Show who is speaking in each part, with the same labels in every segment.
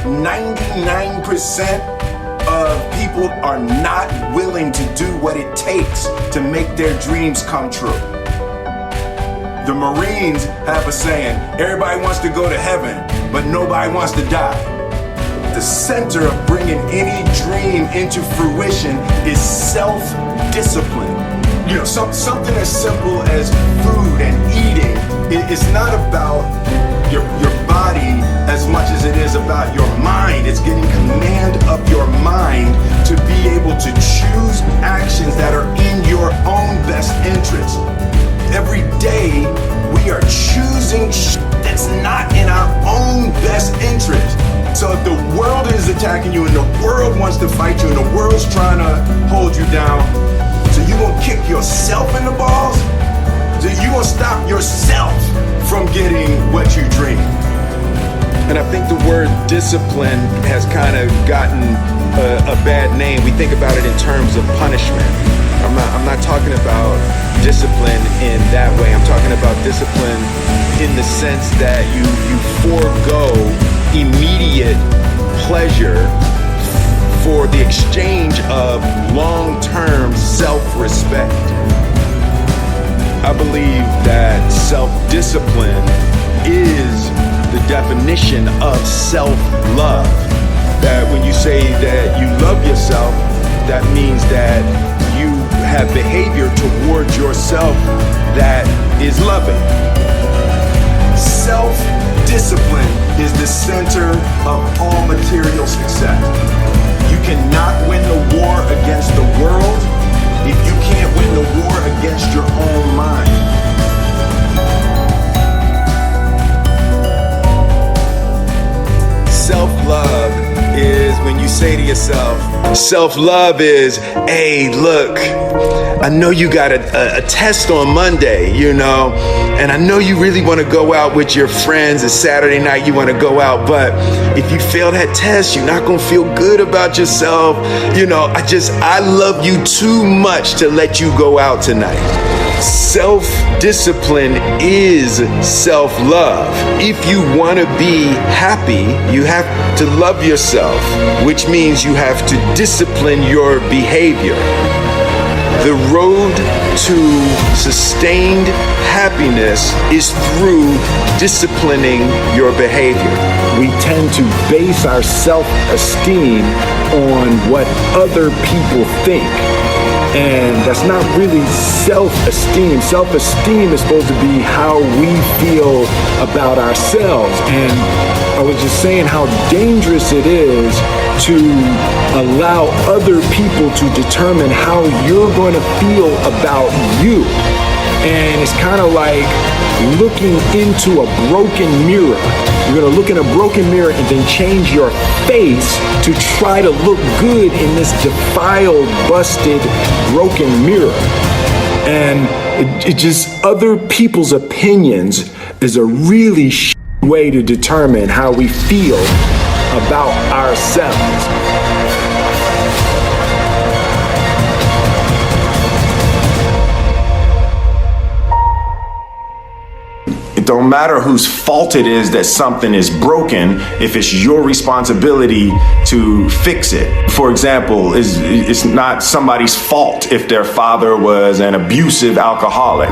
Speaker 1: 99% of people are not willing to do what it takes to make their dreams come true. The Marines have a saying, everybody wants to go to heaven, but nobody wants to die. The center of bringing any dream into fruition is self-discipline. You know, something as simple as food and eating. It's not about your body as much as it is about your mind. It's getting command of your mind to be able to choose actions that are in your own best interest. Every day we are choosing that's not in our own best interest. So if the world is attacking you and the world wants to fight you and the world's trying to hold you down, so you gonna kick yourself in the balls? So you gonna stop yourself from getting what you dream? And I think the word discipline has kind of gotten a bad name. We think about it in terms of punishment. I'm not talking about discipline in that way. I'm talking about discipline in the sense that you forego immediate pleasure for the exchange of long-term self-respect. I believe that self-discipline is the definition of self-love. That when you say that you love yourself, that means that you have behavior towards yourself that is loving. Self-discipline is the center of all material success. You cannot win the war against the world if you can't win the war against your own mind. Self-love is when you say to yourself, self-love is, hey, look, I know you got a test on Monday, you know, and I know you really want to go out with your friends. It's Saturday night, you want to go out, but if you fail that test, you're not going to feel good about yourself. You know, I love you too much to let you go out tonight. Self-discipline is self-love. If you want to be happy, you have to love yourself, which means you have to discipline your behavior. The road to sustained happiness is through disciplining your behavior.
Speaker 2: We tend to base our self-esteem on what other people think. And that's not really self-esteem. Self-esteem is supposed to be how we feel about ourselves. And I was just saying how dangerous it is to allow other people to determine how you're going to feel about you. And it's kind of like looking into a broken mirror. You're going to look in a broken mirror and then change your face to try to look good in this defiled, busted, broken mirror. And it just, other people's opinions is a really way to determine how we feel about ourselves.
Speaker 1: It don't matter whose fault it is that something is broken if it's your responsibility to fix it. For example, it's not somebody's fault if their father was an abusive alcoholic,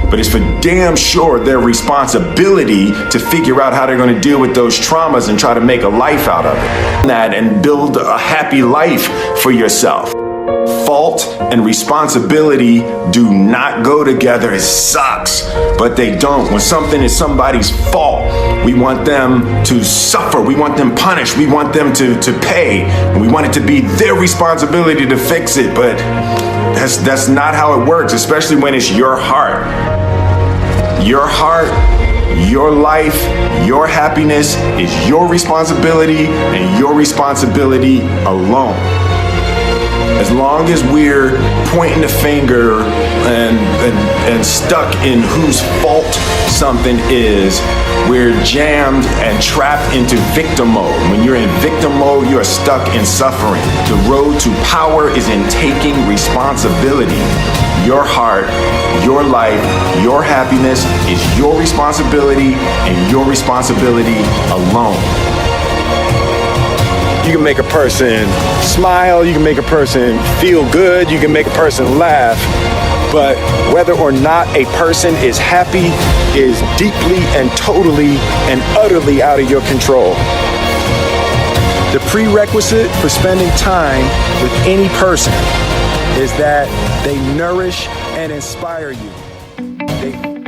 Speaker 1: but it's for damn sure their responsibility to figure out how they're going to deal with those traumas and try to make a life out of it. That and build a happy life for yourself. Fault and responsibility do not go together. It sucks, but they don't. When something is somebody's fault, we want them to suffer. We want them punished. We want them to pay. And we want it to be their responsibility to fix it, but that's not how it works, especially when it's your heart. Your heart, your life, your happiness is your responsibility and your responsibility alone. As long as we're pointing the finger and stuck in whose fault something is, we're jammed and trapped into victim mode. When you're in victim mode, you're stuck in suffering. The road to power is in taking responsibility. Your heart, your life, your happiness is your responsibility and your responsibility alone.
Speaker 2: You can make a person smile, you can make a person feel good, you can make a person laugh. But whether or not a person is happy is deeply and totally and utterly out of your control. The prerequisite for spending time with any person is that they nourish and inspire you.